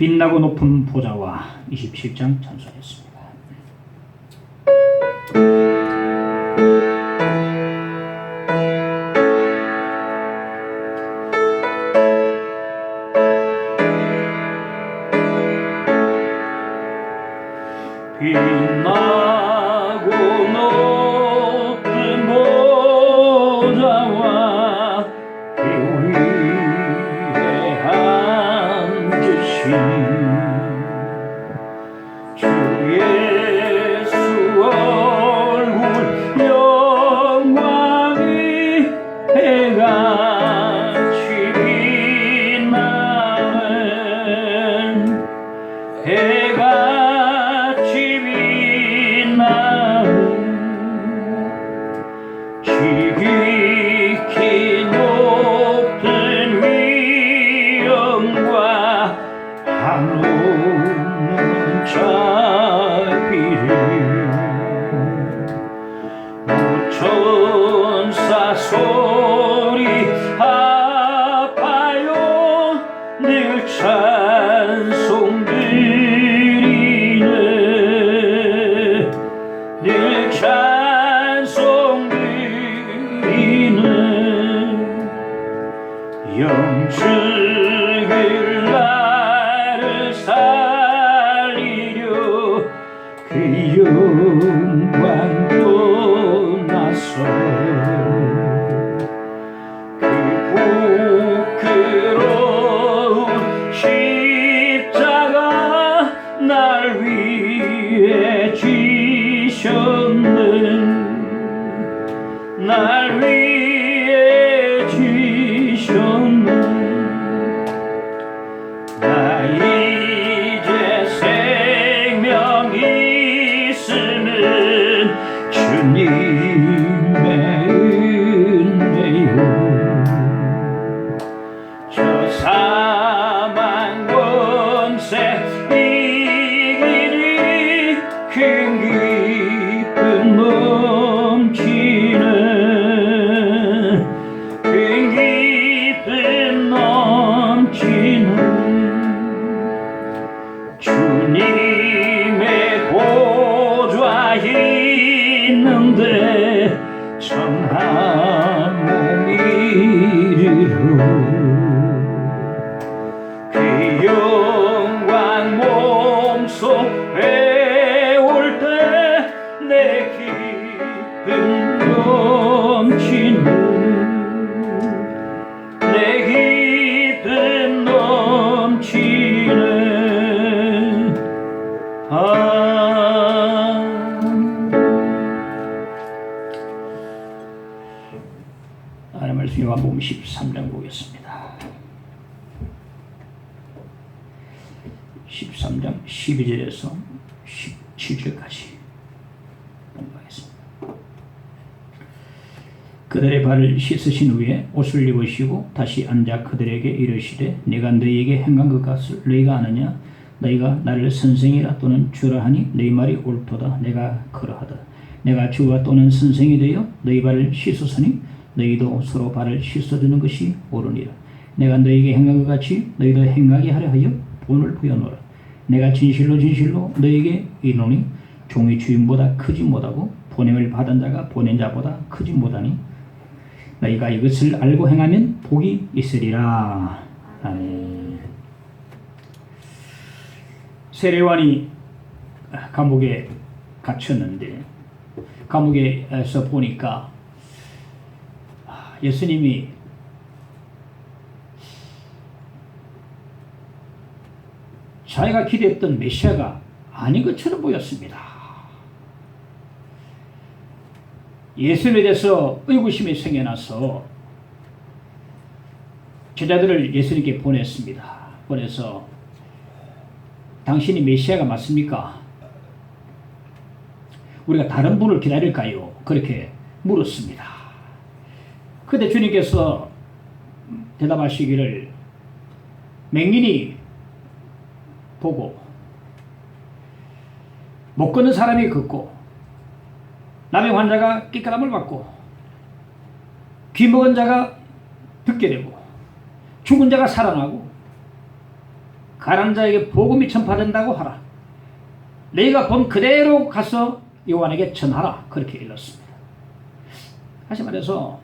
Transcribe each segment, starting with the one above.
빛나고 높은 보좌와 27장 찬송했습니다. 빛나고 높은 보좌와 그 위에 앉으신 주 예수 얼굴 영광이 해같이 빛나는 해같이 빛나는 지극히 높은 위엄과 한없는 자비를 무천사 소리 아파요 늘 찬송 드리네 늘 찬송 드리네 영적을 나를 살리려 그 영광 떠나서 그 부끄러운 십자가 날 위해 지셨네 날 위해 지셨네 나 이제 생명 있으는 주님의 은혜요 저 사망 권세 이기니 큰 기쁨 넘치네 큰 기쁨 넘치네 주님의 보좌 있는데 청한 몸이리로 그 영광 몸속 배울 때 내 기쁨 넘치네 내 기쁨 넘치네 하나님 말씀 요한복음 13장 보겠습니다. 13장 12절에서 17절까지 공부하겠습니다. 그들의 발을 씻으신 후에 옷을 입으시고 다시 앉아 그들에게 이르시되 내가 너희에게 행한 것 같을 너희가 아느냐 너희가 나를 선생이라 또는 주라 하니 너희 말이 옳도다 내가 그러하다 내가 주와 또는 선생이 되어 너희 발을 씻었으니 너희도 서로 발을 씻어주는 것이 옳으니라 내가 너희에게 행한 것 같이 너희도 행하게 하려 하여 본을 부여노라 내가 진실로 진실로 너희에게 이르노니 종이 주인보다 크지 못하고 보냄을 받은 자가 보낸 자보다 크지 못하니 너희가 이것을 알고 행하면 복이 있으리라. 아멘. 세례요한이 감옥에 갇혔는데 감옥에서 보니까 예수님이 자기가 기대했던 메시아가 아닌 것처럼 보였습니다. 예수님에 대해서 의구심이 생겨나서 제자들을 예수님께 보냈습니다. 보내서 당신이 메시아가 맞습니까? 우리가 다른 분을 기다릴까요? 그렇게 물었습니다. 그때 주님께서 대답하시기를 맹인이 보고 못 걷는 사람이 걷고 남의 환자가 깨끗함을 받고 귀 먹은 자가 듣게 되고 죽은 자가 살아나고 가난한 자에게 복음이 전파된다고 하라. 너희가 본 그대로 가서 요한에게 전하라. 그렇게 일렀습니다. 다시 말해서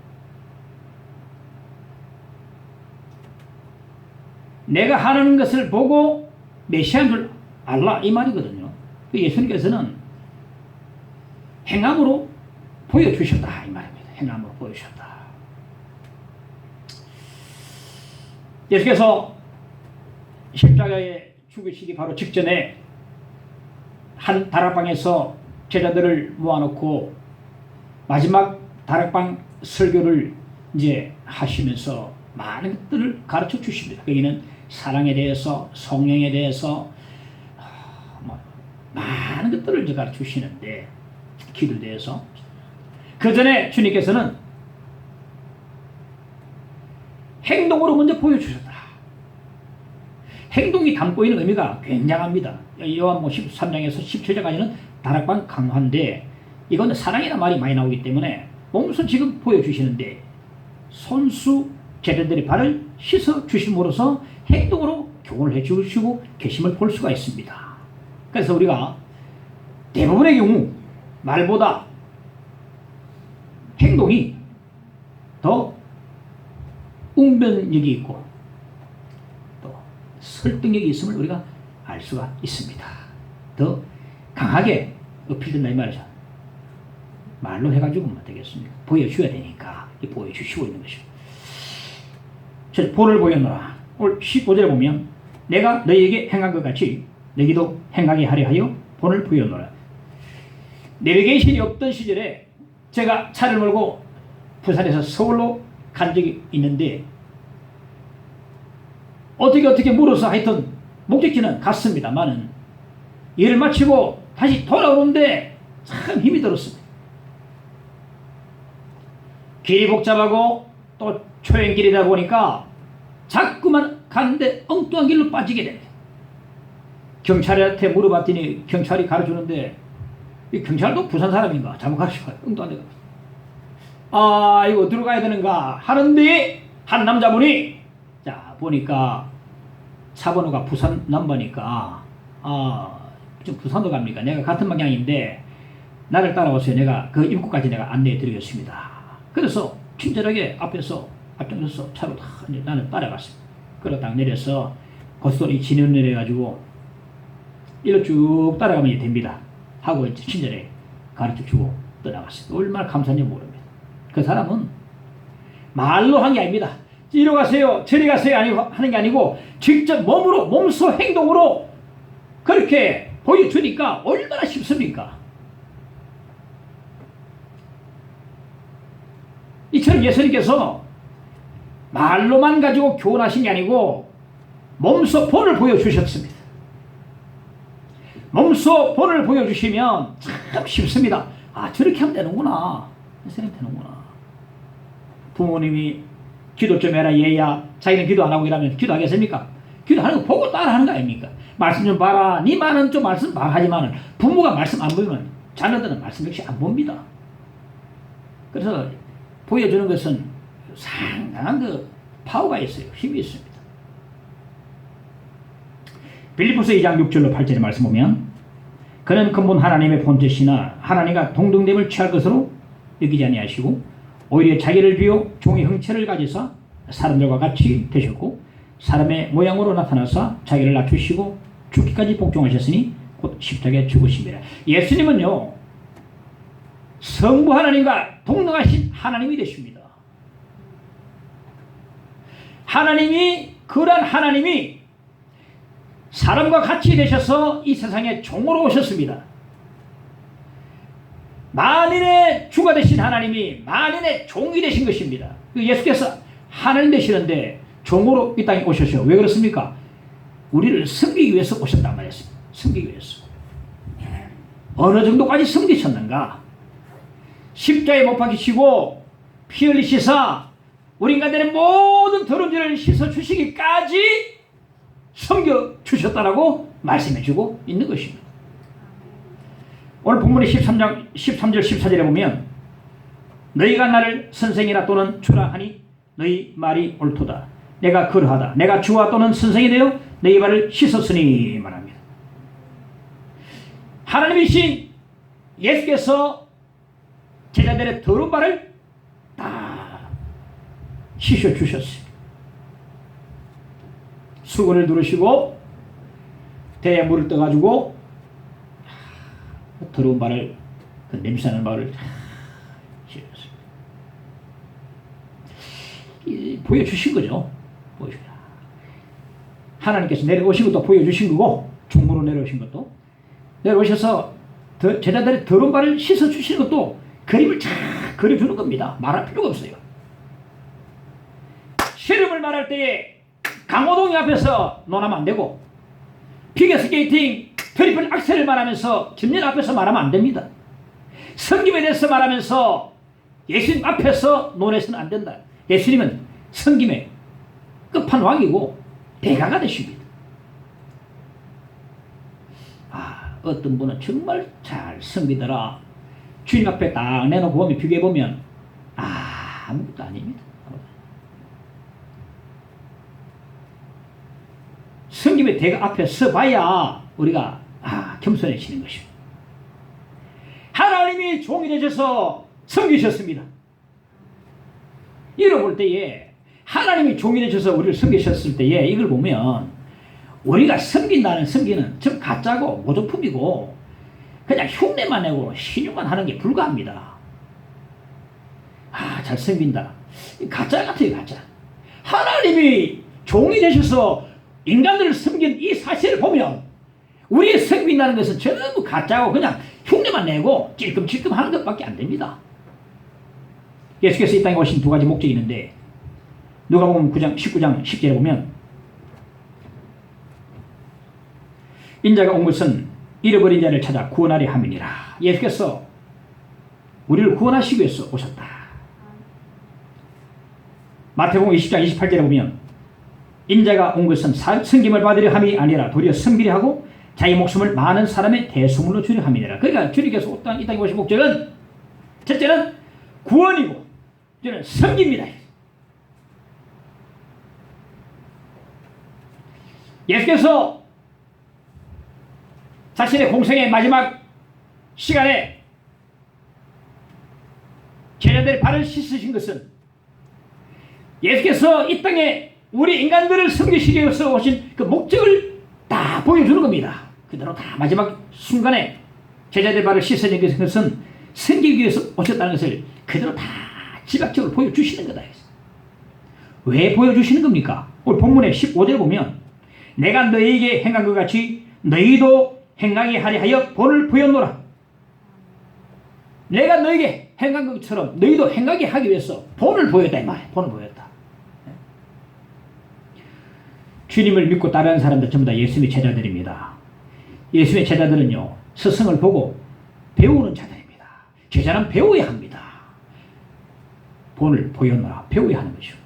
내가 하는 것을 보고 메시아인 줄 알라 이 말이거든요. 예수님께서는 행함으로 보여주셨다 이 말입니다. 행함으로 보여주셨다. 예수께서 십자가에 죽으시기 바로 직전에 한 다락방에서 제자들을 모아놓고 마지막 다락방 설교를 이제 하시면서 많은 것들을 가르쳐 주십니다. 여기는 사랑에 대해서, 성령에 대해서 많은 것들을 이제 가르쳐 주시는데, 기도에 대해서. 그 전에 주님께서는 행동으로 먼저 보여주셨다. 행동이 담고 있는 의미가 굉장합니다. 요한복음 13장에서 17장까지는 다락방 강화인데, 이건 사랑이라는 말이 많이 나오기 때문에 몸소 지금 보여주시는데, 손수 제자들의 발을 씻어 주심으로써 행동으로 교훈을 해주시고 계심을 볼 수가 있습니다. 그래서 우리가 대부분의 경우 말보다 행동이 더 웅변력이 있고 또 설득력이 있음을 우리가 알 수가 있습니다. 더 강하게 어필된다 이 말이죠. 말로 해가지고 뭐 되겠습니까? 보여줘야 되니까 보여주시고 있는 것이죠. 본을 보였노라. 오늘 15절에 보면 내가 너희에게 행한 것 같이 너희도 행하게 하려 하여 본을 보였노라. 내비게이션이 없던 시절에 제가 차를 몰고 부산에서 서울로 간 적이 있는데 어떻게 물어서 하여튼 목적지는 갔습니다만은 일을 마치고 다시 돌아오는데 참 힘이 들었습니다. 길이 복잡하고 또 초행길이다 보니까 자꾸만 가는데 엉뚱한 길로 빠지게 됩니다. 경찰한테 물어봤더니 경찰이 가르쳐주는데 이 경찰도 부산 사람인가 잘못 가르쳐요. 엉뚱한 데가. 아 이거 어디로 가야 되는가 하는데 한 남자분이 자 보니까 차번호가 부산 넘버니까 좀 부산도 갑니까? 내가 같은 방향인데 나를 따라오세요. 내가 그 입구까지 내가 안내해 드리겠습니다. 그래서 친절하게 앞장서서 차로 다 이제 나는 따라갔습니다. 그러고 딱 내려서 고속도로 진입 내려가지고 이로 쭉 따라가면 이제 됩니다. 하고 이제 친절하게 가르쳐주고 떠나갔습니다. 얼마나 감사한지 모릅니다. 그 사람은 말로 한 게 아닙니다. 이리 가세요, 저리 가세요 하는 게 아니고 직접 몸소 행동으로 그렇게 보여주니까 얼마나 쉽습니까? 이처럼 예수님께서 말로만 가지고 교훈하신 게 아니고 몸소 본을 보여주셨습니다. 몸소 본을 보여주시면 참 쉽습니다. 아 저렇게 하면 되는구나. 예수님 되는구나. 부모님이 기도 좀 해라 얘야. 자기는 기도 안 하고 이러면 기도하겠습니까? 기도하는 거 보고 따라하는 거 아닙니까? 말씀 좀 봐라. 네 말은 좀 말씀 말하지만은 부모가 말씀 안 보면 자녀들은 말씀 역시 안 봅니다. 그래서 보여주는 것은 상당한 그 파워가 있어요. 힘이 있습니다. 빌립보서 2장 6절로 8절의 말씀 보면 그는 근본 하나님의 본체시나 하나님과 동등됨을 취할 것으로 여기지 아니하시고 오히려 자기를 비워 종의 형체를 가지사 사람들과 같이 되셨고 사람의 모양으로 나타나사 자기를 낮추시고 죽기까지 복종하셨으니 곧 십자가에 죽으심이라. 예수님은요 성부 하나님과 동등하신 하나님이 되십니다. 그러한 하나님이 사람과 같이 되셔서 이 세상에 종으로 오셨습니다. 만인의 주가 되신 하나님이 만인의 종이 되신 것입니다. 예수께서 하나님 되시는데 종으로 이 땅에 오셨어요. 왜 그렇습니까? 우리를 섬기기 위해서 오셨단 말이었습니다. 섬기기 위해서. 어느 정도까지 섬기셨는가? 십자가에 못 박히시고 피 흘리시사 우리 인간들의 모든 더러운 죄를 씻어주시기까지 섬겨주셨다라고 말씀해주고 있는 것입니다. 오늘 본문의 13절 14절에 보면 너희가 나를 선생이라 또는 주라 하니 너희 말이 옳도다. 내가 그러하다. 내가 주와 또는 선생이 되어 너희 발을 씻었으니 말합니다. 하나님이신 예수께서 제자들의 더러운 발을 다 씻어주셨어요. 수건을 두르시고 대에 물을 떠가지고 더러운 발을, 그 냄새나는 발을 씻었어요. 보여주신 거죠. 하나님께서 내려오신 것도 보여주신 거고, 중무로 내려오신 것도 내려오셔서 제자들의 더러운 발을 씻어주시는 것도 그림을 잘 그려주는 겁니다. 말할 필요가 없어요. 씨름을 말할 때에 강호동이 앞에서 논하면 안 되고, 피겨스케이팅 트리플 악셀을 말하면서 김연 앞에서 말하면 안 됩니다. 성김에 대해서 말하면서 예수님 앞에서 논해서는 안 된다. 예수님은 성김의 끝판왕이고 대가가 되십니다. 어떤 분은 정말 잘 섬기더라. 주님 앞에 딱 내놓고 보면, 비교해보면 아무것도 아닙니다. 성김의 대가 앞에 서봐야 우리가 겸손해지는 것입니다. 하나님이 종이 되셔서 섬기셨습니다. 이걸 볼 때에, 하나님이 종이 되셔서 우리를 섬기셨을 때에 이걸 보면 우리가 섬긴다는 섬기는 좀 가짜고 모조품이고 그냥 흉내만 내고 신용만 하는 게 불가합니다. 잘 섬긴다. 가짜 같아요, 가짜. 하나님이 종이 되셔서 인간들을 섬긴 이 사실을 보면 우리의 섬긴다는 것은 전부 가짜고 그냥 흉내만 내고 찔끔찔끔 하는 것밖에 안 됩니다. 예수께서 이 땅에 오신 두 가지 목적이 있는데, 누가복음 19장 10절에 보면 인자가 온 것은 잃어버린 자를 찾아 구원하려 함이니라. 예수께서 우리를 구원하시기 위해서 오셨다. 마태복음 20장 28절에 보면 인자가 온 것은 섬김을 받으려 함이 아니라 도리어 섬기려 하고 자기 목숨을 많은 사람의 대소물로 주려 함이니라. 그러니까 주님께서 이 땅에 오신 목적은 첫째는 구원이고 둘째는 섬깁니다. 예수께서 자신의 공생의 마지막 시간에 제자들의 발을 씻으신 것은 예수께서 이 땅에 우리 인간들을 섬기시기 위해서 오신 그 목적을 다 보여주는 겁니다. 그대로 다 마지막 순간에 제자들의 발을 씻어낸 것은 섬기기 위해서 오셨다는 것을 그대로 다 지각적으로 보여주시는 거다. 왜 보여주시는 겁니까? 오늘 본문의 15절 보면 내가 너희에게 행한 것 같이 너희도 행하게 하려 하여 본을 보였노라. 내가 너희에게 행한 것처럼 너희도 행하게 하기 위해서 본을 보였다 이 말이에요. 본을 보였다. 주님을 믿고 따르는 사람들 전부 다 예수님의 제자들입니다. 예수님의 제자들은요, 스승을 보고 배우는 자들입니다. 제자는 배워야 합니다. 본을 보였노라. 배워야 하는 것이죠.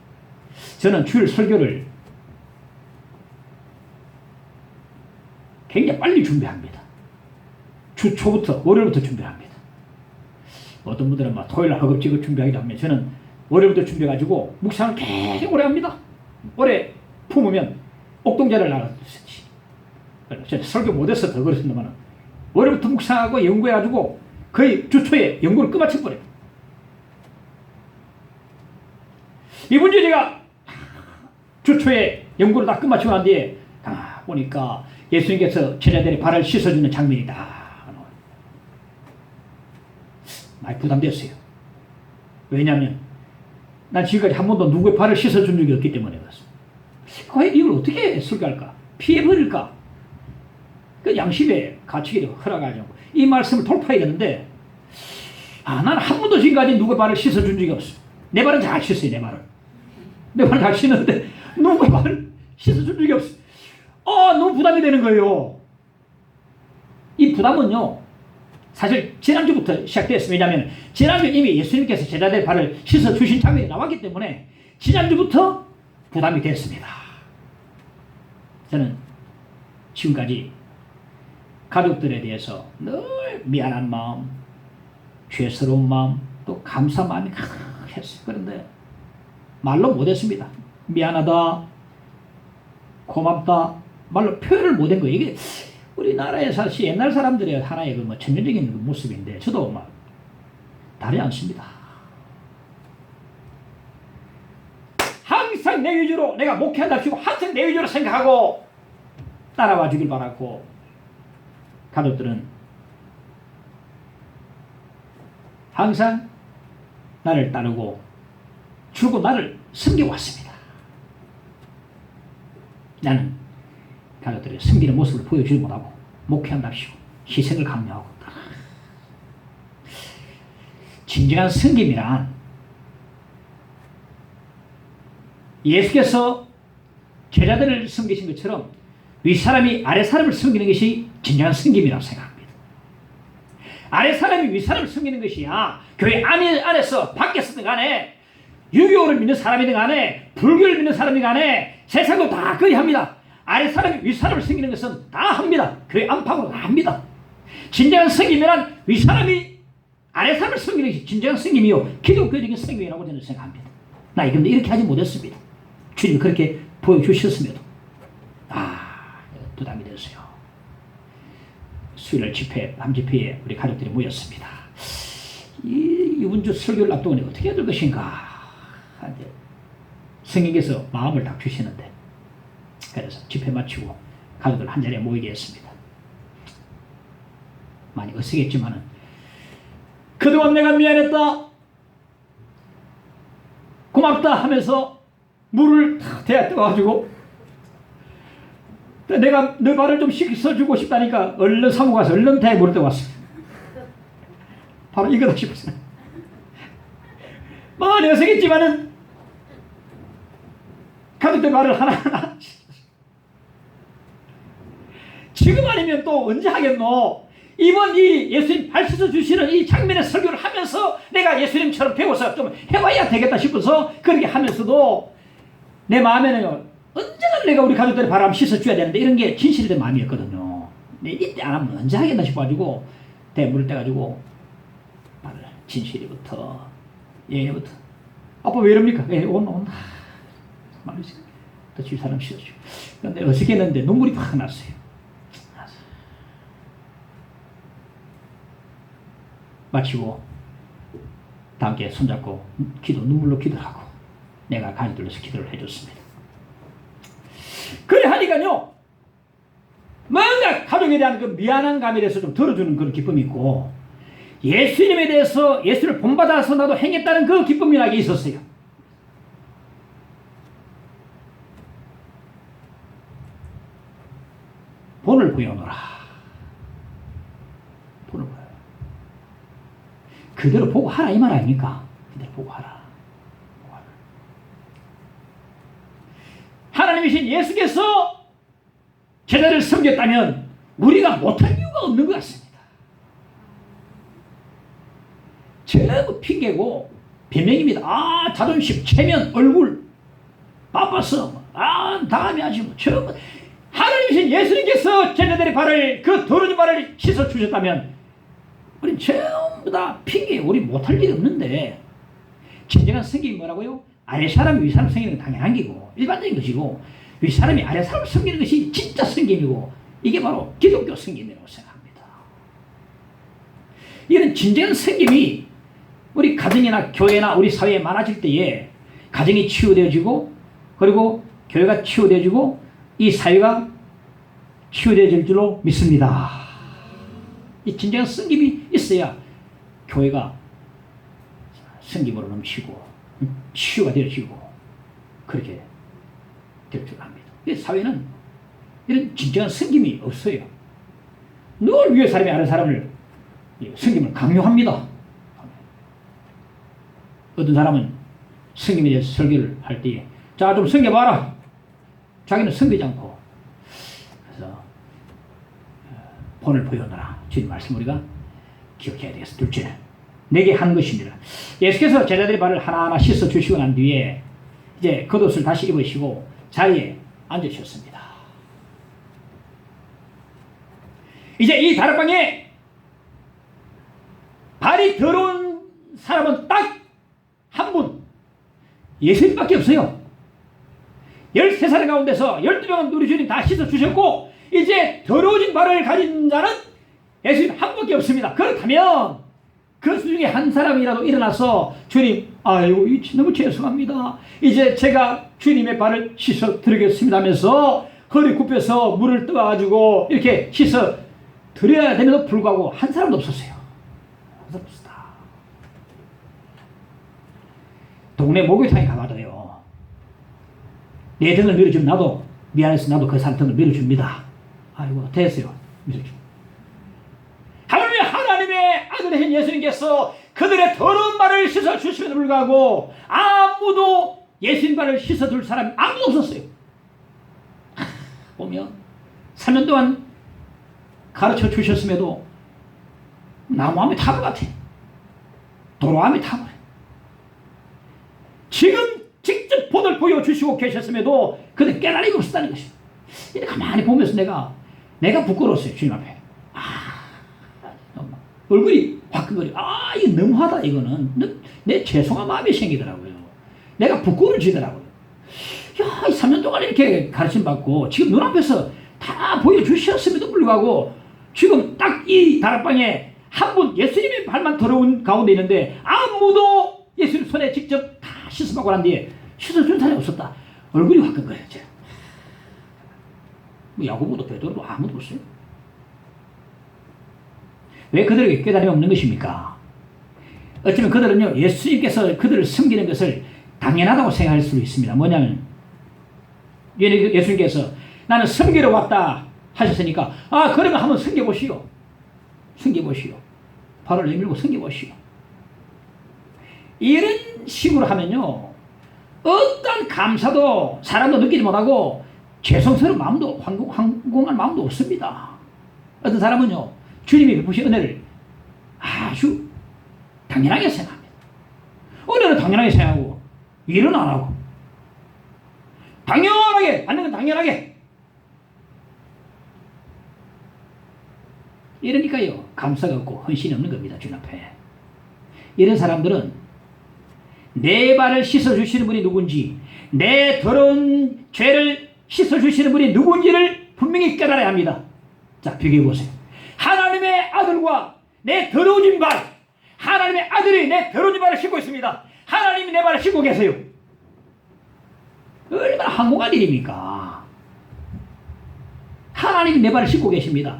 저는 주일 설교를 굉장히 빨리 준비합니다. 주 초부터, 월요일부터 준비합니다. 어떤 분들은 막 토요일 날 허겁지겁 준비하기도 하면 저는 월요일부터 준비해가지고 묵상을 계속 오래 합니다. 오래 품으면 옥동자를 나가듯이. 저는 설교 못해서 더 그렇습니다만 월요일부터 묵상하고 연구해가지고 거의 주 초에 연구를 끝마쳐버려요. 이번 주에 제가 주 초에 연구를 다 끝마치고 난 뒤에 보니까 예수님께서 제자들의 발을 씻어주는 장면이다. 많이 부담됐어요. 왜냐하면 난 지금까지 한 번도 누구의 발을 씻어준 적이 없기 때문에 그렇습니다. 과연 이걸 어떻게 설교할까? 피해버릴까? 그 양심의 가치를 허락하려고 이 말씀을 돌파해야 되는데 나는 한 번도 지금까지 누구의 발을 씻어준 적이 없어. 내 발은 잘 씻어요. 내 발은 잘 씻는데 누구의 발을 씻어준 적이 없어. 너무 부담이 되는 거예요. 이 부담은요, 사실 지난주부터 시작되었습니다. 왜냐하면 지난주 이미 예수님께서 제자들 발을 씻어주신 장면이 나왔기 때문에 지난주부터 부담이 됐습니다. 저는 지금까지 가족들에 대해서 늘 미안한 마음, 죄스러운 마음, 또 감사 마음이 가득했어요. 그런데 말로 못했습니다. 미안하다, 고맙다, 말로 표현을 못한 거예요. 이게 우리나라에 사실 옛날 사람들의 하나의 그 뭐 천연적인 모습인데 저도 막 다르지 않습니다. 항상 내 위주로 내가 목회한답시고 항상 내 위주로 생각하고 따라와 주길 바라고 가족들은 항상 나를 따르고 줄고 나를 섬겨왔습니다. 나는 가족들의 섬기는 모습을 보여주지 못하고 목회한답시고 희생을 강요하고 진정한 섬김이란 예수께서 제자들을 섬기신 것처럼 윗사람이 아랫사람을 섬기는 것이 진정한 섬김이라고 생각합니다. 아랫사람이 윗사람을 섬기는 것이야 교회 안에서 밖에서든 간에 유교를 믿는 사람이든 간에 불교를 믿는 사람이든 간에 세상도 다 그리합니다. 아랫사람이 윗사람을 섬기는 것은 다 합니다. 교회 안팎으로 다 합니다. 진정한 섬김이란 윗사람이 아랫사람을 섬기는 것이 진정한 섬김이요 기독교적인 섬김이라고 저는 생각합니다. 나 근데 이렇게 하지 못했습니다. 주님이 그렇게 보여주셨음에도 부담이 됐어요. 수요일 집회, 밤집회에 우리 가족들이 모였습니다. 이번 주 설교를 앞두고 어떻게 해야 될 것인가. 성령께서 마음을 딱 주시는데 그래서 집회 마치고 가족들 한 자리에 모이게 했습니다. 많이 어색했지만은 그동안 내가 미안했다, 고맙다 하면서 물을 탁 대야 떠가지고 내가 너 발을 좀 씻어주고 싶다니까 얼른 사고 가서 얼른 대에 물을 떠왔어. 바로 이거다 싶었어요. 많이 어색했지만은 가족들 말을 하나하나 지금 아니면 또 언제 하겠노? 이번 이 예수님 발 씻어 주시는 이 장면의 설교를 하면서 내가 예수님처럼 배워서 좀 해봐야 되겠다 싶어서 그렇게 하면서도 내 마음에는요 언제나 내가 우리 가족들의 발을 씻어줘야 되는데 이런 게 진실이 된 마음이었거든요. 근데 이때 안 하면 언제 하겠나 싶어가지고 대물을 떼가지고 발을 진실이부터 예부터 아빠 왜 이럽니까? 예, 온다 말이지. 또 주위 사람 씻어주고 근데 어색했는데 눈물이 팍 났어요. 마치고 다 함께 손잡고 눈물로 기도하고 내가 가족들로서 기도를 해줬습니다. 그래 하니까요 뭔가 가족에 대한 그 미안한 감에 대해서 좀 덜어주는 그런 기쁨이 있고 예수님에 대해서 예수를 본받아서 나도 행했다는 그 기쁨이라는 게 있었어요. 본을 보여놓으라. 본을 보여. 그대로 보고 하라 이 말 아닙니까? 그대로 보고 하라. 하나님이신 예수께서 제자를 섬겼다면 우리가 못할 이유가 없는 것 같습니다. 전부 핑계고 변명입니다. 자존심, 체면, 얼굴 바빠서 다음에 하지 뭐 전부 하나님이신 예수님께서 제자들의 발을 그 더러운 발을 씻어 주셨다면 우린 전부 다 핑계. 우리 못할 일이 없는데 진정한 성경이 뭐라고요? 아래 사람이 위 사람 섬기는 건 당연한 게고 일반적인 것이고 위 사람이 아래 사람을 섬기는 것이 진짜 성경이고 이게 바로 기독교 성경이라고 생각합니다. 이런 진정한 성경이 우리 가정이나 교회나 우리 사회에 많아질 때에 가정이 치유되어지고 그리고 교회가 치유되어지고 이 사회가 치유되어질 줄로 믿습니다. 이 진정한 성김이 있어야 교회가 성김으로 넘치고 치유가 되어지고 그렇게 될 줄 압니다. 사회는 이런 진정한 성김이 없어요. 늘 위에 사람이 아래 사람을 성김을 강요합니다. 어떤 사람은 성김에 대해서 설교를 할 때에 자 좀 섬겨봐라. 자기는 섬기지 않고 그래서 본을 보여놓으라. 주님 말씀 우리가 기억해야 되겠어. 둘째, 내게 한 것입니다. 예수께서 제자들의 발을 하나하나 씻어 주시고 난 뒤에 이제 겉옷을 다시 입으시고 자리에 앉으셨습니다. 이제 이 다락방에 발이 더러운 사람은 딱 한 분, 예수님밖에 없어요. 13살 가운데서 12명은 우리 주님 다 씻어주셨고 이제 더러워진 발을 가진 자는 예수님 한 분밖에 없습니다. 그렇다면 그 중에 한 사람이라도 일어나서 주님 아이고 너무 죄송합니다. 이제 제가 주님의 발을 씻어 드리겠습니다 하면서 허리 굽혀서 물을 떠가지고 이렇게 씻어 드려야 됨에도 불구하고 한 사람도 없었어요. 없었다. 동네 목욕탕에 가봐도요. 내 등을 밀어주면 나도 미안해서 나도 그 사람 등을 밀어줍니다. 아이고 됐어요. 밀어줍니다. 하나님의 아들이신 예수님께서 그들의 더러운 발을 씻어주심에도 불구하고 아무도 예수님 발을 씻어줄 사람이 아무도 없었어요. 보면 3년 동안 가르쳐 주셨음에도 나무함이 타고 같아. 도로함이 타고. 지금 직접 본을 보여주시고 계셨음에도 그들 깨달음이 없었다는 것입니다. 이렇게 가만히 보면서 내가 부끄러웠어요. 주님 앞에. 얼굴이 화끈거려. 이거 너무하다. 이거는 내 죄송한 마음이 생기더라고요. 내가 부끄러워지더라고요. 야, 이 3년 동안 이렇게 가르침 받고 지금 눈앞에서 다 보여주셨음에도 불구하고 지금 딱 이 다락방에 한 분 예수님의 발만 더러운 가운데 있는데 아무도 예수님 손에 직접 다 씻어먹고 난 뒤에 씻어준 사람이 없었다. 얼굴이 화끈거려져. 뭐 야고보도 베드로도 아무도 없어요. 왜 그들에게 깨달음이 없는 것입니까? 어쩌면 그들은요, 예수님께서 그들을 섬기는 것을 당연하다고 생각할 수 있습니다. 뭐냐면, 예수님께서 나는 섬기러 왔다 하셨으니까, 그러면 한번 섬겨보시오. 섬겨보시오. 발을 내밀고 섬겨보시오. 이런 식으로 하면요, 어떤 감사도 사람도 느끼지 못하고, 죄송스러운 마음도, 황공한 마음도 없습니다. 어떤 사람은요, 주님이 베푸신 은혜를 아주 당연하게 생각합니다. 은혜는 당연하게 생각하고 일은 안 하고 당연하게 받는 건 당연하게 이러니까요 감사가 없고 헌신이 없는 겁니다. 주님 앞에. 이런 사람들은 내 발을 씻어주시는 분이 누군지 내 더러운 죄를 씻어주시는 분이 누군지를 분명히 깨달아야 합니다. 자 비교해보세요. 하나님의 아들과 내 더러워진 발, 하나님의 아들이 내 더러워진 발을 씻고 있습니다. 하나님이 내 발을 씻고 계세요. 얼마나 황공한 일입니까? 하나님이 내 발을 씻고 계십니다.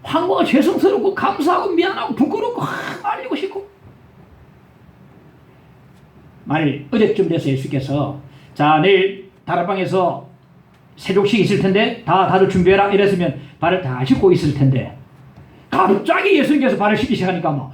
황공은 죄송스럽고 감사하고 미안하고 부끄럽고 말리고 싶고 어제쯤 돼서 예수께서 자 내일 다락방에서 세족식 있을 텐데 다들 준비해라 이랬으면 발을 다 씻고 있을 텐데 갑자기 예수님께서 발을 씻기 시작하니까 뭐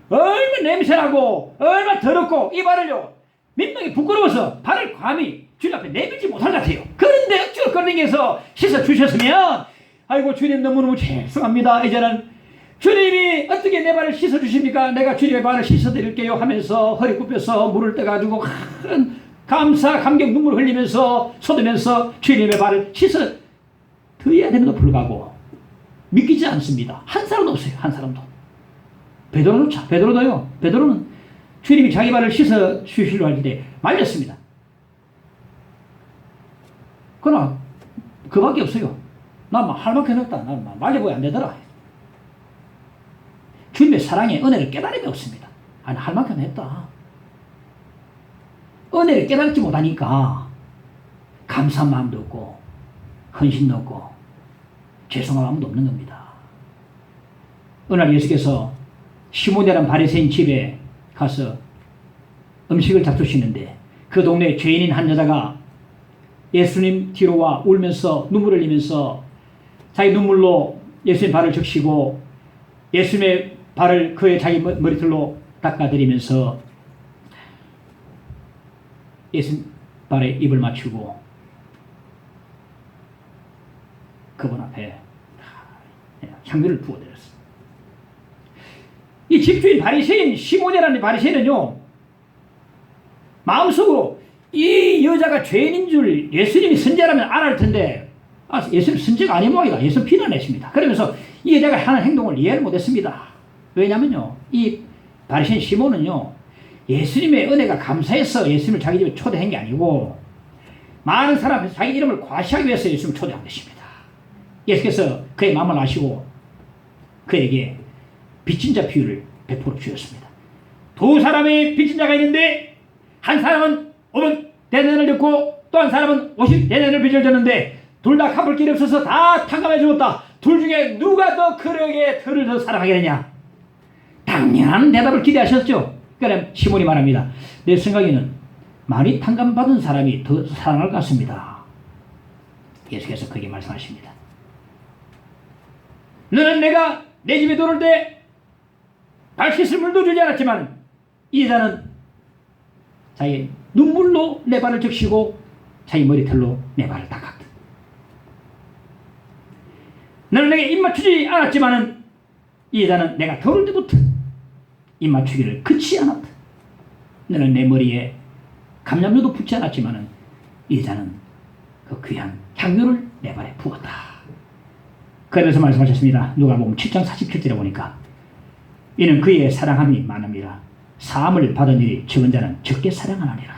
얼마나 냄새나고 얼마나 더럽고 이 발을요 민망히 부끄러워서 발을 감히 주님 앞에 내밀지 못할 것 같아요. 그런데 쭉 끌어당겨서 씻어주셨으면 아이고 주님 너무너무 죄송합니다. 이제는 주님이 어떻게 내 발을 씻어주십니까? 내가 주님의 발을 씻어드릴게요 하면서 허리 굽혀서 물을 떠가지고 큰 감사 감격 눈물 흘리면서 쏟으면서 주님의 발을 씻어드려야 되는데도 불구하고 믿기지 않습니다. 한 사람도 없어요. 한 사람도. 베드로도요. 베드로는 주님이 자기 발을 씻어 주시려 할 때 말렸습니다. 그러나 그밖에 없어요. 나 할 만큼 했다. 나 말려보야 안 되더라. 주님의 사랑에 은혜를 깨달음이 없습니다. 아니 할 만큼 했다. 은혜를 깨달지 못하니까 감사한 마음도 없고 헌신도 없고 죄송한 마음도 없는 겁니다. 어느 날 예수께서 시몬이라는 바리새인 집에 가서 음식을 잡수시는데 그 동네에 죄인인 한 여자가 예수님 뒤로 와 울면서 눈물을 흘리면서 자기 눈물로 예수님 발을 적시고 예수님의 발을 그의 자기 머리털로 닦아드리면서 예수님 발에 입을 맞추고 그분 앞에 향유를 부어드렸습니다. 이 집주인 바리새인 시몬이라는 바리새인은요 마음속으로 이 여자가 죄인인 줄 예수님이 선지자라면 알아할 텐데 예수님 선지자가 아닌 모양이다. 예수님 비난했습니다. 그러면서 이 여자가 하는 행동을 이해를 못했습니다. 왜냐면요 이 바리새인 시몬은요 예수님의 은혜가 감사해서 예수님을 자기 집에 초대한 게 아니고 많은 사람 앞에서 자기 이름을 과시하기 위해서 예수님을 초대한 것입니다. 예수께서 그의 마음을 아시고 그에게 빚진 자 비유를 베풀어 주셨습니다. 두 사람의 빚진 자가 있는데 한 사람은 500데나리온을 줬고 또 한 사람은 50데나리온을 빚을 졌는데 둘 다 갚을 길이 없어서 다 탕감해 주었다. 둘 중에 누가 더 그에게 그를 더 사랑하겠느냐? 당연한 대답을 기대하셨죠. 그럼 시몬이 말합니다. 내 생각에는 많이 탕감받은 사람이 더 사랑할 것 같습니다. 예수께서 그에게 말씀하십니다. 너는 내가 내 집에 들어올 때 발씻을 물도 주지 않았지만 이 여자는 자기 눈물로 내 발을 적시고 자기 머리털로 내 발을 닦았다. 너는 내게 입 맞추지 않았지만 이 여자는 내가 들어올 때부터 입 맞추기를 그치 않았다. 너는 내 머리에 감람류도 붙지 않았지만 이 여자는 그 귀한 향료를 내 발에 부었다. 그래서 말씀하셨습니다. 누가복음 7장 47절에 보니까 이는 그의 사랑함이 많음이라 사함을 받은 일이 적은 자는 적게 사랑하느니라.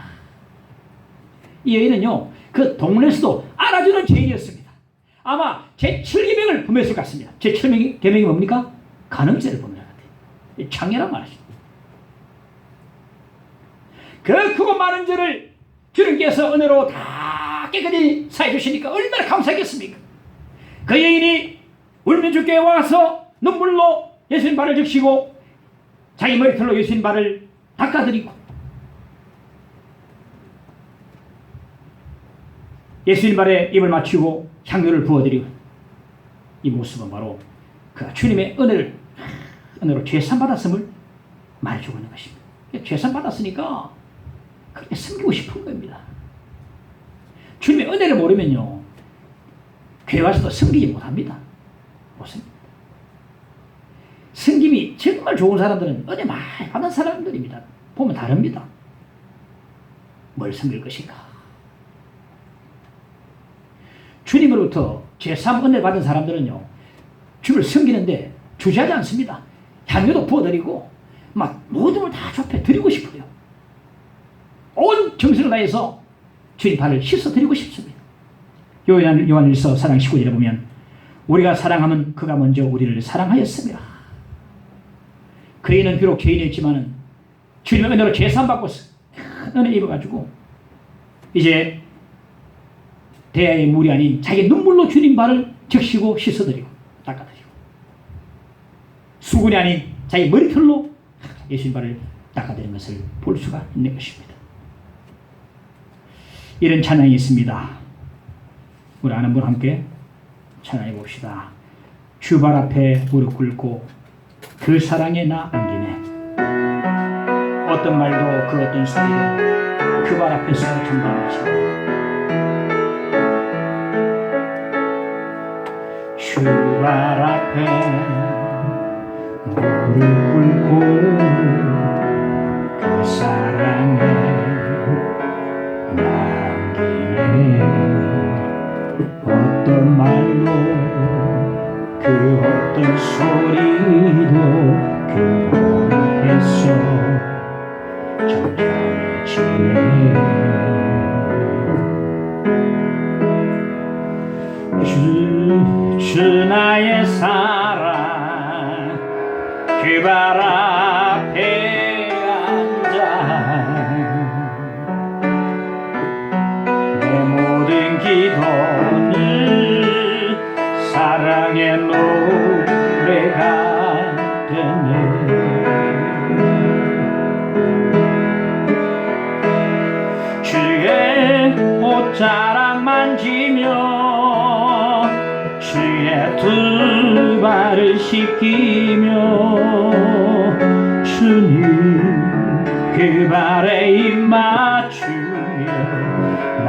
이 여인은요 그 동네에서도 알아주는 죄인이었습니다. 아마 제7계명을 범했을 것 같습니다. 제7계명이 뭡니까? 간음죄를 범했을 것 같아요. 창녀란 말이죠. 그 크고 많은 죄를 주님께서 은혜로 다 깨끗이 사해 주시니까 얼마나 감사하겠습니까? 그 여인이 울면 주께 와서 눈물로 예수님 발을 적시고 자기 머리털로 예수님 발을 닦아드리고 예수님 발에 입을 맞추고 향료를 부어드리고 이 모습은 바로 그 주님의 은혜로 죄산 받았음을 말해주고 있는 것입니다. 죄산 받았으니까 그렇게 섬기고 싶은 겁니다. 주님의 은혜를 모르면요 교회 와서도 섬기지 못합니다. 못습니다. 섬김이 정말 좋은 사람들은 은혜 많이 받은 사람들입니다. 보면 다릅니다. 뭘 섬길 것인가? 주님으로부터 제3 은혜 받은 사람들은요 주님을 섬기는데 주저하지 않습니다. 향료도 부어드리고 막 모든 걸 다 접해 드리고 싶어요. 온 정성을 다해서 주님 발을 씻어드리고 싶습니다. 요한일서 4장 19절에 보면 우리가 사랑하면 그가 먼저 우리를 사랑하였습니다. 그이는 비록 죄인이었지만 주님의 은혜로 제사함받고 은혜 입어가지고 이제 대야의 물이 아닌 자기 눈물로 주님 발을 적시고 씻어드리고 닦아드리고 수건이 아닌 자기 머리털로 예수님 발을 닦아드리는 것을 볼 수가 있는 것입니다. 이런 찬양이 있습니다. 우리 아는 분 함께 찬양해 봅시다. 주 발 앞에 무릎 꿇고 그 사랑에 나 안기네. 어떤 말도 그 어떤 소리도 그 발 앞에서 전담하시고 주 발 앞에 무릎 꿇고 그 사랑에 남기네. 어떤 말로 그 어떤 소리도 그 앞에서 전담하시네. 주 나의 사랑 그 발 앞에 앉아 내 모든 기도는 사랑의 노래가 되네. 주의 옷자락 만지며 주의 두 발을 씻기며 주님 그 발에 입 맞추며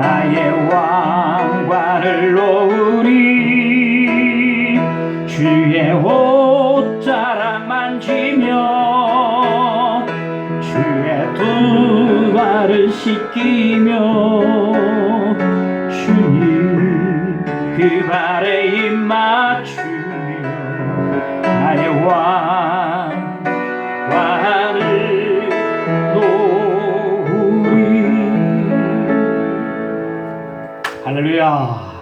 나의 왕관을 놓으리. 주의 옷자락 만지며 주의 두 발을 씻기며 주님 그 발에 입 맞추며 나의 왕관을 놓으리. 할렐루야.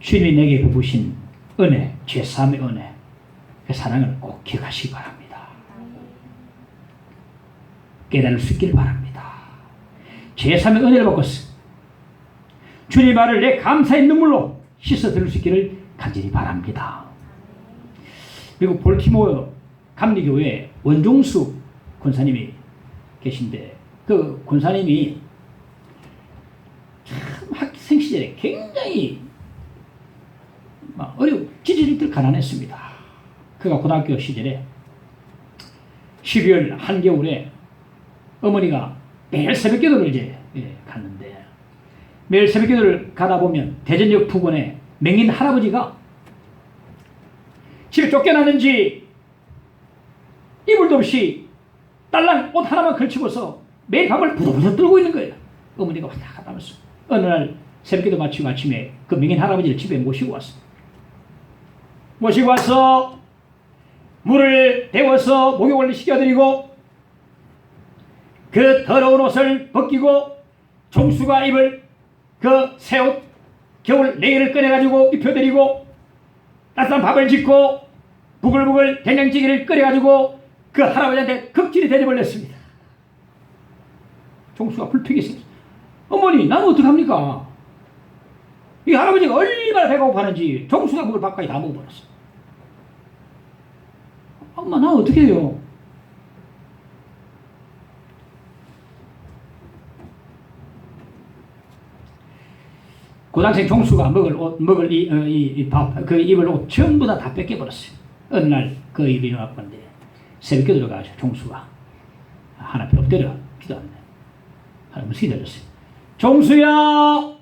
주님이 내게 베푸신 은혜, 제3의 은혜, 그 사랑을 꼭 기억하시기 바랍니다. 깨달을 수 있기를 바랍니다. 제3의 은혜를 받고서 주님의 말을 내 감사의 눈물로 씻어 들을 수 있기를 간절히 바랍니다. 그리고 볼티모어 감리교회 원종수 권사님이 계신데, 그 권사님이 참 학생 시절에 굉장히 지지리들 가난했습니다. 그가 고등학교 시절에 12월 한겨울에 어머니가 매일 새벽 기도를 갔는데, 매일 새벽 기도를 가다 보면 대전역 부근에 맹인 할아버지가 집에 쫓겨나는지 이불도 없이 딸랑 옷 하나만 걸치고서 매일 밤을 부들부들 떨고 있는 거예요. 어머니가 왔다 갔다 하면서 어느 날 새벽기도 마치고 아침에 그 맹인 할아버지를 집에 모시고 왔습니다. 모시고 와서 물을 데워서 목욕을 시켜드리고 그 더러운 옷을 벗기고 종수가 입을 그 새 옷 겨울 내일을 꺼내가지고 입혀드리고 따뜻한 밥을 짓고 부글부글 된장찌개를 끓여가지고 그 할아버지한테 극진히 대접을 했습니다. 종수가 불평이 생겼어요. 어머니, 나는 어떡합니까? 이 할아버지가 얼마나 배가 고파는지 종수가 먹을 밥까지 다 먹어버렸어. 엄마, 나 어떻게 해요? 고등학생 종수가 먹을 이 밥, 그 입을 옷 전부 다 뺏겨버렸어요. 어느 날 그 일이 일어났건데 새벽에 들어가서 종수가 하나 앞에 엎드려 기도하는데 할아버지 기다렸어요. 종수야,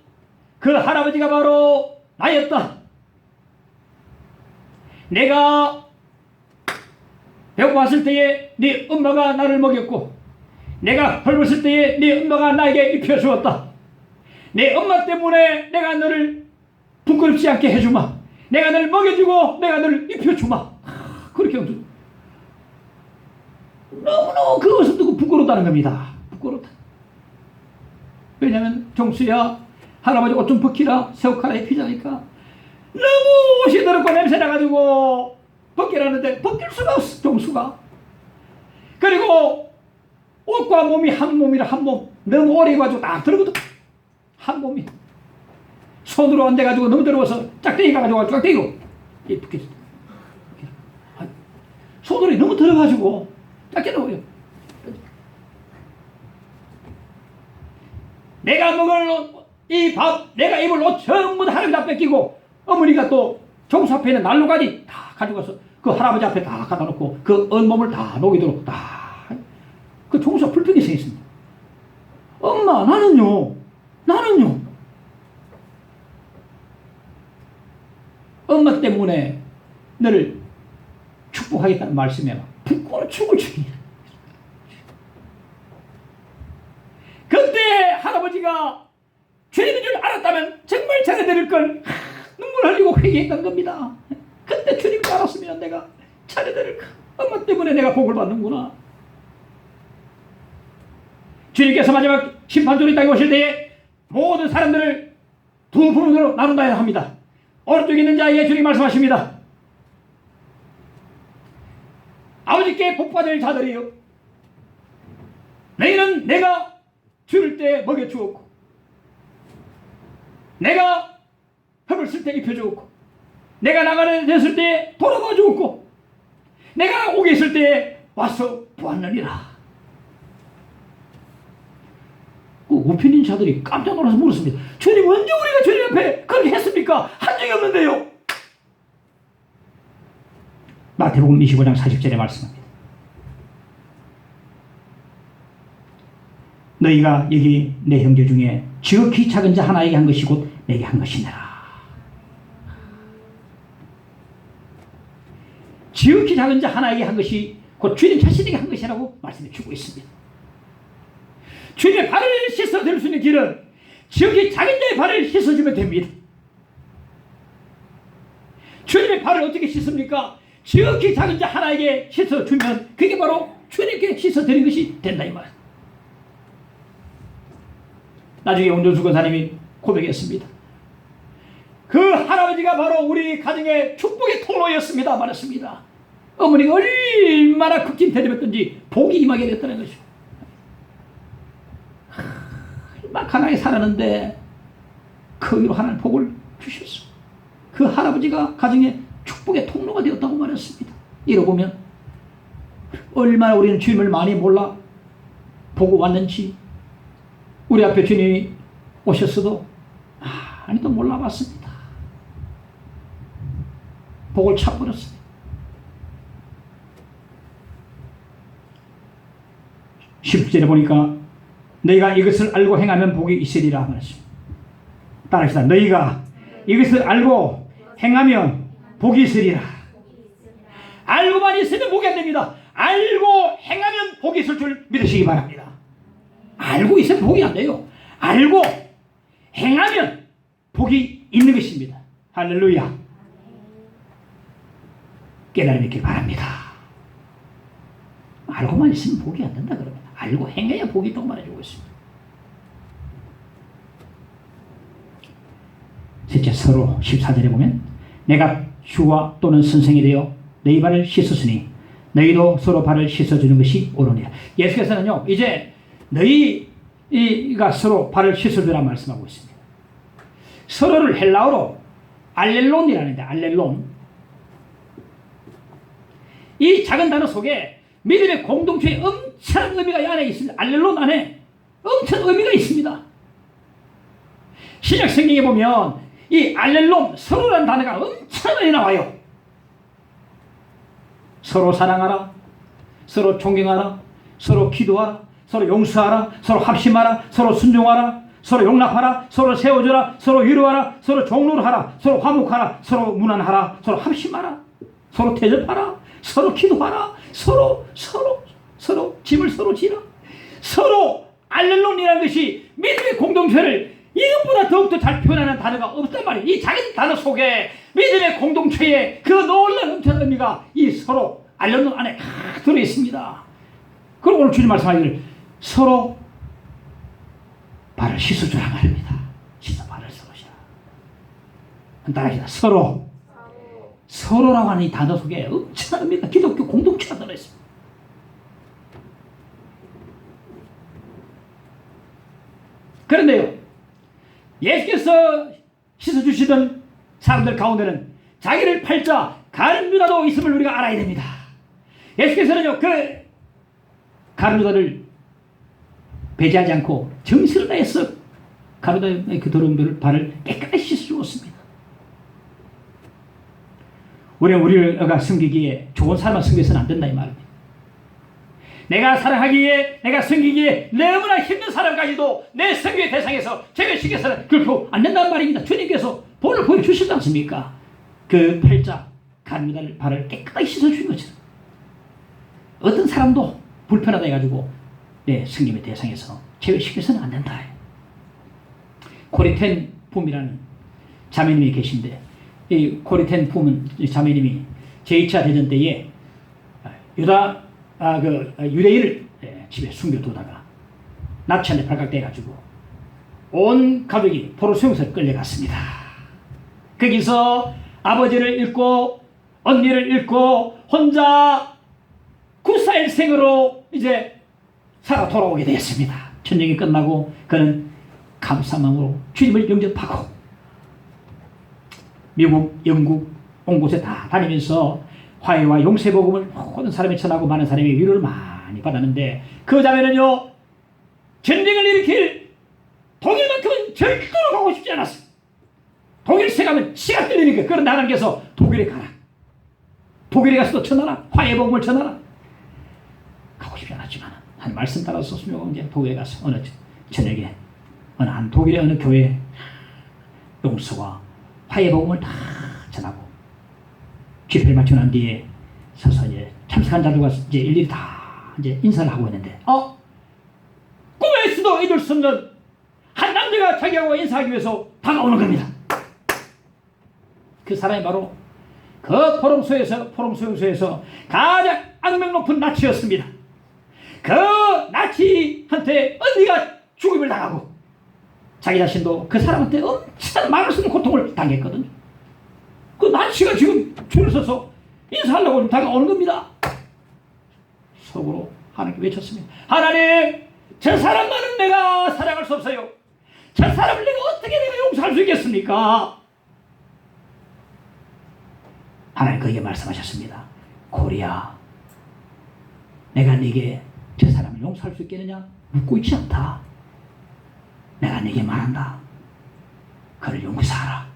그 할아버지가 바로 나였다. 내가 배고팠을 때에 네 엄마가 나를 먹였고, 내가 헐벗을 때에 네 엄마가 나에게 입혀주었다. 내 엄마 때문에 내가 너를 부끄럽지 않게 해주마. 내가 너를 먹여주고 내가 너를 입혀주마. 그렇게 너무너무 그것을 두고 부끄럽다는 겁니다. 부끄럽다. 왜냐하면 종수야, 할아버지 옷 좀 벗기라, 새 옷 갈아입히자니까 너무 옷이 더럽고 냄새 나가지고 벗기라는데 벗길 수가 없어, 종수가. 그리고 옷과 몸이 한 몸이라, 한 몸. 너무 오래 입어가지고 딱 들거든. 한 몸이 손으로 안 돼가지고 너무 더러워서 짝대기가 가지고 짝대기고 손으로 너무 더러워가지고 짝대기로 내가 먹을 이 밥, 내가 입을 옷 전부 다 할아버지 다 뺏기고, 어머니가 또 종수 앞에 있는 난로까지 다 가져가서 그 할아버지 앞에 다 갖다 놓고 그 온몸을 다 녹이도록 다 그 종수가 불평이 생겼습니다. 엄마, 나는요 엄마 때문에 너를 축복하겠다는 말씀에 부끄러워 죽을 중이야. 그때 할아버지가 주님인 줄 알았다면 정말 잘해드릴 걸 눈물 흘리고 회개했던 겁니다. 그때 주님을 알았으면 내가 잘해드릴 걸, 엄마 때문에 내가 복을 받는구나. 주님께서 마지막 심판존이 땅에 오실 때에 모든 사람들을 두 부분으로 나눈다 합니다. 오른쪽에 있는 자에게 주님 말씀하십니다. 아버지께 복받을 자들이요, 너희는 내가 줄을 때 먹여주었고, 내가 흡을 쓸 때 입혀주었고, 내가 나가는 됐을 때 돌아봐 주었고, 내가 오게 있을 때 와서 보았느니라. 그 우편인 자들이 깜짝 놀라서 물었습니다. 주님, 언제 우리가 주님 앞에 그렇게 했습니까? 한 적이 없는데요. 마태복음 25장 40절에 말씀합니다. 너희가 여기 내 형제 중에 지극히 작은 자 하나에게 한 것이 곧 내게 한 것이니라. 지극히 작은 자 하나에게 한 것이 곧 주님 자신에게 한 것이라고 말씀해 주고 있습니다. 주님의 발을 씻어드릴 수 있는 길은 지극히 작은 자의 발을 씻어주면 됩니다. 주님의 발을 어떻게 씻습니까? 지극히 작은 자 하나에게 씻어주면 그게 바로 주님께 씻어드린 것이 된다 이 말. 나중에 원전수 권사님이 고백했습니다. 그 할아버지가 바로 우리 가정의 축복의 통로였습니다 말했습니다. 어머니가 얼마나 극진대접했던지 복이 임하게 됐다는 것이죠. 막강하게 살았는데 그 위로 하나님 복을 주셨어. 그 할아버지가 가정의 축복의 통로가 되었다고 말했습니다. 이러보면 얼마나 우리는 주님을 많이 몰라 보고 왔는지, 우리 앞에 주님이 오셨어도 많이도 몰라봤습니다. 복을 차버렸습니다. 10절에 보니까 너희가 이것을 알고 행하면 복이 있으리라 말했습니다. 따라합시다. 너희가 이것을 알고 행하면 복이 있으리라. 알고만 있으면 복이 안 됩니다. 알고 행하면 복이 있을 줄 믿으시기 바랍니다. 알고 있으면 복이 안 돼요. 알고 행하면 복이 있는 것입니다. 할렐루야. 깨달음이 있길 바랍니다. 알고만 있으면 복이 안 된다 그러면 알고 행해야 복이 있다고 말해주고 있습니다. 셋째, 서로 14절에 보면 내가 주와 또는 선생이 되어 너희 발을 씻었으니 너희도 서로 발을 씻어주는 것이 옳으니라. 예수께서는요 이제 너희가 서로 발을 씻어주라 말씀하고 있습니다. 서로를 헬라어로 알렐론이라는데, 알렐론, 이 작은 단어 속에 믿음의 공동체의 엄청난 의미가 이 안에 있습니다. 알렐론 안에 엄청난 의미가 있습니다. 신약 성경에 보면 이 알렐론, 서로라는 단어가 엄청나게 나와요. 서로 사랑하라, 서로 존경하라, 서로 기도하라, 서로 용서하라, 서로 합심하라, 서로 순종하라, 서로 용납하라, 서로 세워주라, 서로 위로하라, 서로 종로를 하라, 서로 화목하라, 서로 무난하라, 서로 합심하라, 서로 대접하라, 서로 기도하라, 서로 짐을 서로 지라. 서로 알렐론이라는 것이 믿음의 공동체를 이것보다 더욱더 잘 표현하는 단어가 없단 말이에요. 이 작은 단어 속에 믿음의 공동체의 그 놀라운 엄청난 의미가 이 서로 알렐론 안에 들어있습니다. 그리고 오늘 주님 말씀하기를 서로 발을 씻어주라 말입니다. 씻어 발을 씻어주라. 따라합시다. 서로라고 하는 이 단어 속에 엄청난 의미가 기독교 공동체가 들어있습니다. 그런데요, 예수께서 씻어주시던 사람들 가운데는 자기를 팔자 가룟 유다도 있음을 우리가 알아야 됩니다. 예수께서는요 그 가룟 유다를 배제하지 않고 정신을 다해서 가룟 유다의 그 더러움들을 발을 깨끗이 씻어주었습니다. 우리는 우리가 섬기기에 좋은 사람만 섬겨서는 안 된다 이 말입니다. 내가 사랑하기에, 내가 섬기기에 너무나 힘든 사람까지도 내 섬기의 대상에서 제외시켜서는 결코 안 된다는 말입니다. 주님께서 본을 보여주시지 않습니까? 그 팔자 가룟 유다를 발을 깨끗하게 씻어주신 것처럼 어떤 사람도 불편하다 해가지고 내 섬김의 대상에서 제외시켜서는 안 된다. 코리텐 붐이라는 자매님이 계신데, 이 코리텐 붐은 자매님이 제2차 대전 때에 유대인을 집에 숨겨두다가 납치한테 발각돼가지고 온 가족이 포로 수용소에 끌려갔습니다. 거기서 아버지를 잃고 언니를 잃고 혼자 구사일생으로 이제 살아 돌아오게 되었습니다. 전쟁이 끝나고 그는 감사함으로 주님을 영접하고 미국, 영국 온 곳에 다 다니면서 화해와 용서의 복음을 모든 사람이 전하고 많은 사람이 위로를 많이 받았는데, 그 자매는요 전쟁을 일으킬 독일만큼은 절대로 가고 싶지 않았어요. 독일세 가면 치가 끌리니까. 그런데 하나님께서 독일에 가라, 독일에 가서 또 전하라, 화해의 복음을 전하라. 가고 싶지 않았지만 한 말씀 따라서 수명하고 이제 독일에 가서 어느 저녁에 어느 한 독일의 어느 교회 용서와 화해의 복음을 다 전하고 집회를 마치고 난 뒤에 서서 이제 참석한 자들과 이제 일일이 다 이제 인사를 하고 있는데, 꿈에서도 잊을 수 없는 한 남자가 자기하고 인사하기 위해서 다가오는 겁니다. 그 사람이 바로 그 포럼수용소에서 가장 악명 높은 나치였습니다. 그 나치한테 언니가 죽음을 당하고 자기 자신도 그 사람한테 엄청 말할 수 없는 고통을 당했거든요. 그 난치가 지금 줄을 서서 인사하려고 다가오는 겁니다. 속으로 하나님께 외쳤습니다. 하나님, 저 사람만은 내가 사랑할 수 없어요. 저 사람을 내가 용서할 수 있겠습니까? 하나님 그에게 말씀하셨습니다. 고리야, 내가 네게 저 사람을 용서할 수 있겠느냐 묻고 있지 않다. 내가 네게 말한다. 그를 용서하라.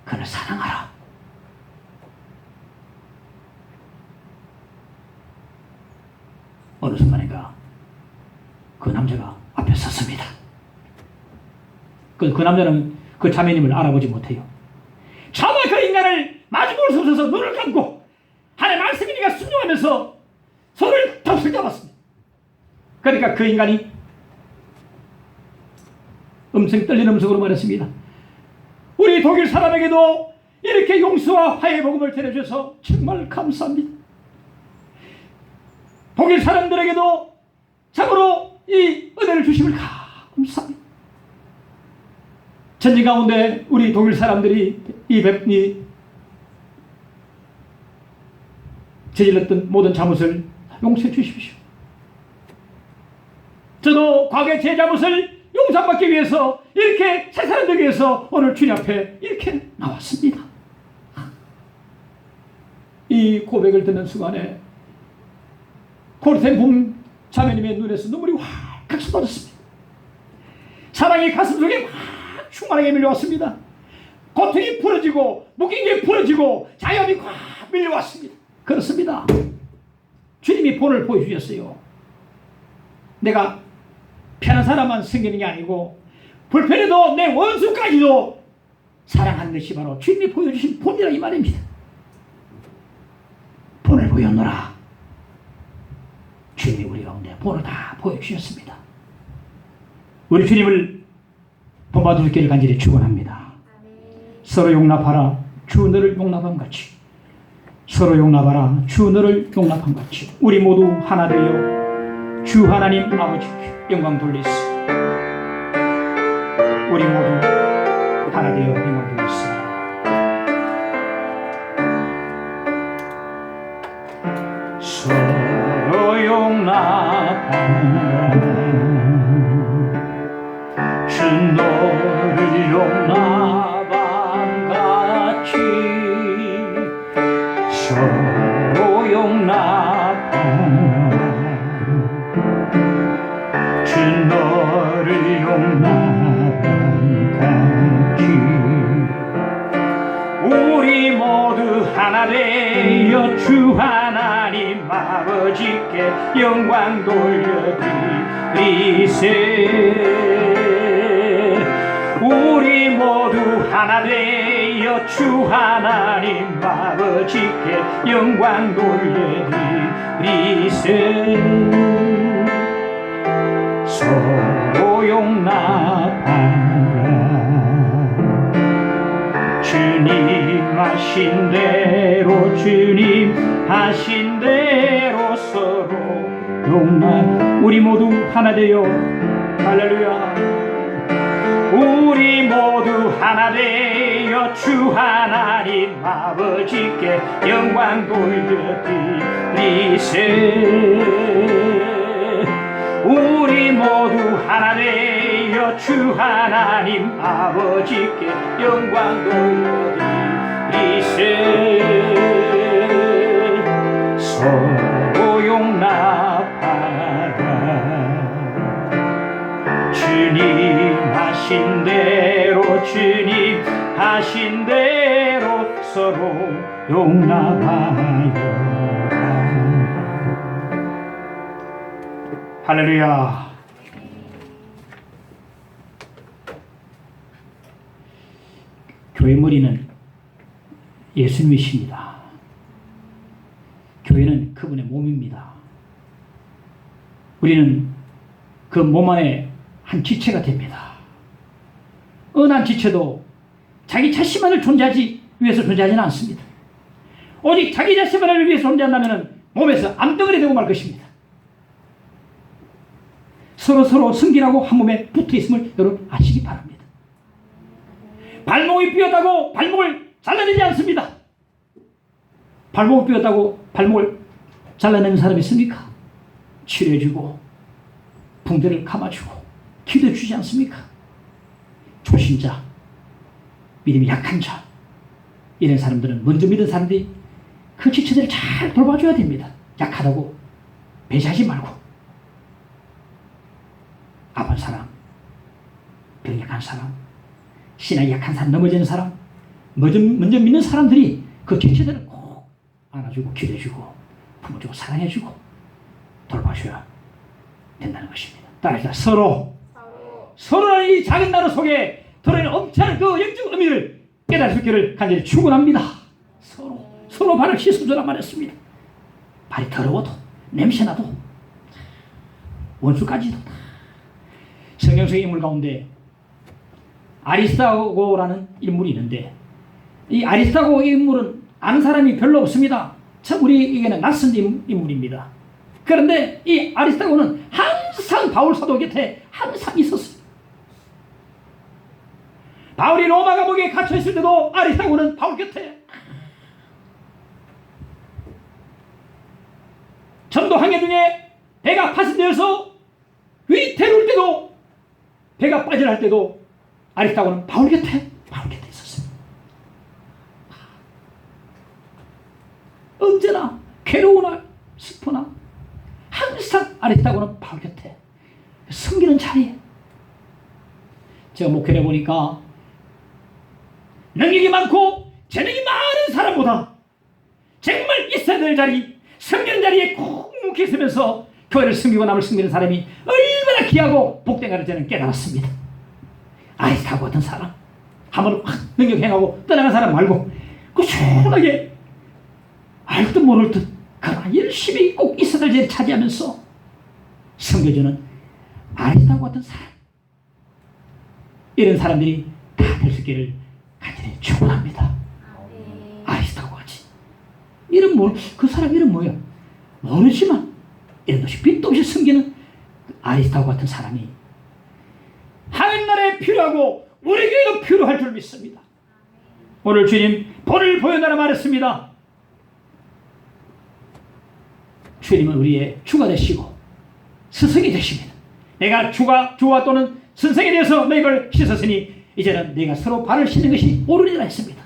그를 사랑하라. 어느 순간인가 그 남자가 앞에 섰습니다. 그 남자는 그 자매님을 알아보지 못해요. 차마 그 인간을 마주볼 수 없어서 눈을 감고 하나님의 말씀이니까 순종하면서 손을 덥석 잡았습니다. 그러니까 그 인간이 음성 떨리는 음성으로 말했습니다. 우리 독일 사람에게도 이렇게 용서와 화해의 복음을 전해주셔서 정말 감사합니다. 독일 사람들에게도 참으로 이 은혜를 주심을 감사합니다. 전쟁 가운데 우리 독일 사람들이 이 저질렀던 모든 잘못을 용서해 주십시오. 저도 과거의 제 잘못을 용서받기 위해서 이렇게 새 사람들 위해서 오늘 주님 앞에 이렇게 나왔습니다. 이 고백을 듣는 순간에 고르텐 자매님의 눈에서 눈물이 확 쏟아졌습니다. 사랑이 가슴속에 확 충만하게 밀려왔습니다. 고통이 풀어지고 묶인 풀어지고 자유함이 확 밀려왔습니다. 그렇습니다. 주님이 본을 보여주셨어요. 내가 편한 사람만 생기는 게 아니고 불편해도 내 원수까지도 사랑하는 것이 바로 주님이 보여주신 본이라 이 말입니다. 본을 보였노라. 주님이 우리 가운데 본을 다 보여주셨습니다. 우리 주님을 본받을 길을 간절히 축원합니다. 서로 용납하라. 주 너를 용납함 같이. 서로 용납하라. 주 너를 용납함 같이. 우리 모두 하나 되어 주 하나님 아버지께 영광 돌리시. 우리 모두 하나 되어 영광 돌리시. 서로 용납하라. 주 너를 용납함 같이. 서로 용납하라. 주 너를 용납함 같이. 우리 모두 하나 되어 주 하나님 아버지께 영광 돌려드리세. 우리 모두 하나 되어 주 하나님 아버지께 영광 돌려드리세. 서로 용납하라. 주님 하신 대로 주님 하신 대로 서로 용납. 우리 모두 하나 되어 할렐루야. 우리 모두 하나 되어 주 하나님 아버지께 영광 돌려드리세. 우리 모두 하나 되어 주 하나님 아버지께 영광 돌려드리세. 서로 용납하라. 주님 하신 대로 주님 하신 대로 서로 용납하여. 할렐루야. 교회 머리는 예수님이십니다. 교회는 그분의 몸입니다. 우리는 그 몸 안에 한 지체가 됩니다. 어느 한 지체도 자기 자신만을 존재하지 위해서 존재하지는 않습니다. 오직 자기 자신만을 위해서 존재한다면 몸에서 암덩어리 되고 말 것입니다. 서로 승진하고 한 몸에 붙어 있음을 여러분 아시기 바랍니다. 발목이 삐었다고 발목을 잘라내지 않습니다. 발목이 삐었다고 발목을 잘라내는 사람이 있습니까? 치료해주고 붕대를 감아주고 기도해주지 않습니까? 초신자, 믿음이 약한 자, 이런 사람들은, 먼저 믿은 사람들이 그 지체들을 잘 돌봐줘야 됩니다. 약하다고 배제하지 말고. 아픈 사람, 병 약한 사람, 신앙이 약한 사람, 넘어지는 사람, 먼저 믿는 사람들이 그 지체들을 꼭 안아주고 기도해주고 품어주고 사랑해주고 돌봐줘야 된다는 것입니다. 따라서 서로는 이 작은 나라 속에 들어있는 엄청난 그 영적 의미를 깨달을 수 있기를 간절히 축원합니다. 서로 발을 씻어주라 말했습니다. 발이 더러워도 냄새나도 원수까지도 다. 성경 속 인물 가운데 아리스타고라는 인물이 있는데, 이 아리스타고 인물은 아는 사람이 별로 없습니다. 참 우리에게는 낯선 인물입니다. 그런데 이 아리스타고는 항상 바울 사도 곁에 항상 있었습니다. 바울이 로마 감옥에 갇혀 있을 때도 아리스타고는 바울 곁에, 전도 항해 중에 배가 파손되어서 위태로울 때도, 배가 빠져날 때도 아리스타고는 바울 곁에 있었습니다. 언제나 괴로우나 슬프나 항상 아리스타고는 바울 곁에 섬기는 자리에, 제가 목회를 해보니까 능력이 많고 재능이 많은 사람보다 정말 있어야 될 자리, 섬기는 자리에 꼭 묵혀 있으면서 교회를 섬기고 남을 섬기는 사람이 얼마나 귀하고 복된가를 저는 깨달았습니다. 아리스타고 같은 사람, 한번 확 능력 행하고 떠나간 사람 말고 꾸준하게 알 듯 모를 듯 그러나 열심히 꼭 있어야 될 자리를 차지하면서 섬겨주는 아리스타고 같은 사람, 이런 사람들이 다 될 수 있기를 간절히 축원합니다. 아리스타고 같이 이름 그 사람 이름 뭐야 모르지만 이런 것이 빛도 없이 섬기는 아리스타고 같은 사람이 하늘나라에 필요하고 우리에게도 필요할 줄 믿습니다. 오늘 주님 본을 보여달라 말했습니다. 주님은 우리의 주가 되시고 스승이 되십니다. 내가 주와 또는 선생에 대해서 너희를 씻었으니 이제는 내가 서로 발을 씻는 것이 옳으리라 했습니다.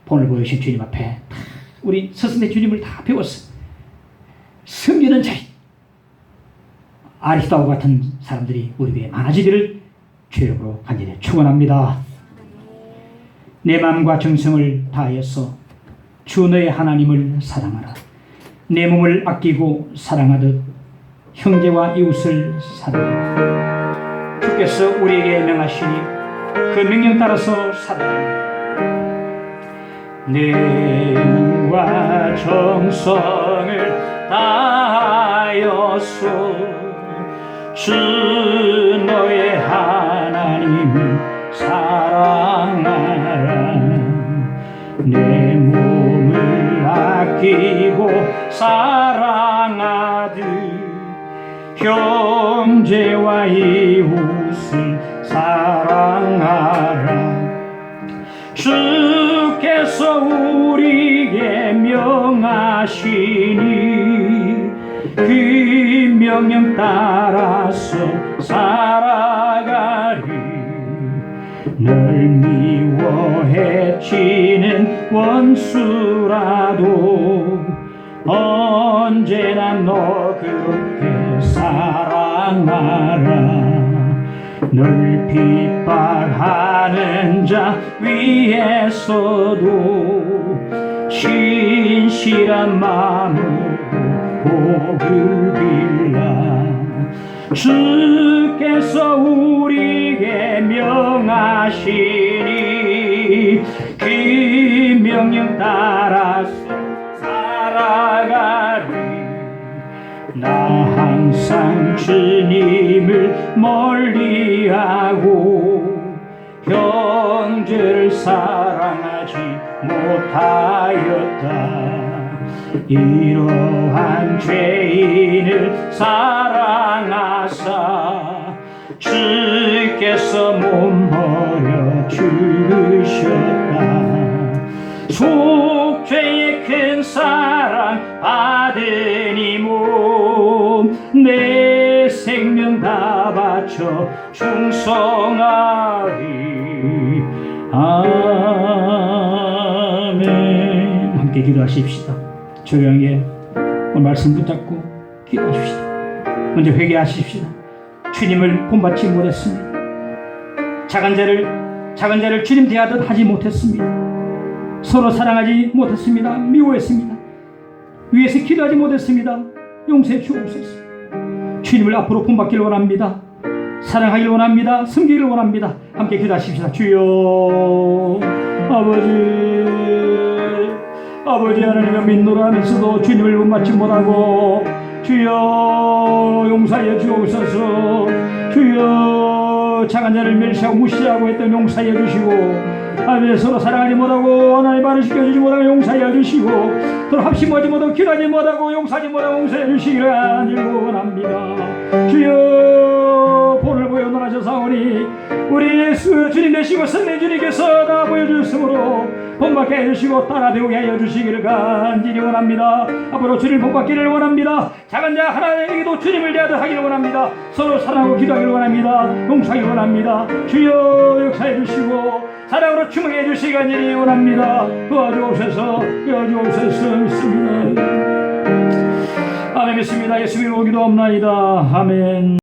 본을 보여주신 주님 앞에 우리 스승의 주님을 다 배웠어. 섬기는 자리, 아리스타고 같은 사람들이 우리 위에 많아지기를 주여로 간절히 축원합니다. 내 마음과 정성을 다하여서 주 너의 하나님을 사랑하라. 내 몸을 아끼고 사랑하듯 형제와 이웃을 사랑하라. 주께서 우리에게 명하시니 그 명령 따라서 살아라. 내 마음과 정성을 다하여서 주 너의 하나님을 사랑하라. 내 몸을 아끼고 사랑하듯 형제와 이웃을 사랑하라. 주께서 우리에게 명하시니 그 명령 따라서 살아가리. 널 미워 해치는 원수라도 언제나 너 그렇게 사랑하라. 널 핍박하는 자 위에서도 신실한 마음으로 복을 빌라. 주께서 우리에게 명하시니 그 명령 따라서 살아가리. 나 항상 주님을 멀리하고 형제를 사랑하지 못하였다. 이러한 죄인을 사랑하사 주께 주께서 몸버려 주셨다. 속죄의 큰 사랑 받으니 몸내 생명 다 바쳐 충성하리. 아멘. 함께 기도하십시다. 조용히 말씀 붙잡고 기도하십시다. 먼저 회개하십시다. 주님을 본받지 못했습니다. 작은 자를 주님 대하듯 하지 못했습니다. 서로 사랑하지 못했습니다. 미워했습니다. 위에서 기도하지 못했습니다. 용서해 주옵소서. 주님을 앞으로 본받기를 원합니다. 사랑하기를 원합니다. 섬기기를 원합니다. 함께 기도하십시다. 주여 아버지 하나님을 믿노라 하면서도 주님을 본받지 못하고 주여 용서하여 주옵소서. 주여 작은 자를 멸시하고 무시하고 했던 용서하여 주시고, 하나님 서로 사랑하지 못하고 하나님 말을 지켜주지 못하고 용서하여 주시고, 서로 합심하지 못하고 기도하지 못하고 용서하지 못하고 용서해 주시기를 간절합니다. 주여 본을 보여 논하셔사오니 우리 예수 주님 되시고 성령 주님께서 다 보여주셨으므로 본받게 해주시고 따라 배우게 하여 주시기를 간절히 원합니다. 앞으로 주님 본받기를 원합니다. 작은 자 하나님에게도 주님을 대하듯 하기를 원합니다. 서로 사랑하고 기도하기를 원합니다. 용서하기를 원합니다. 주여 역사해 주시고 사랑으로 충만해 주시기 간절히 원합니다. 도와주옵소서. 믿습니다. 아멘. 믿습니다. 예수님으로 기도합나이다. 아멘.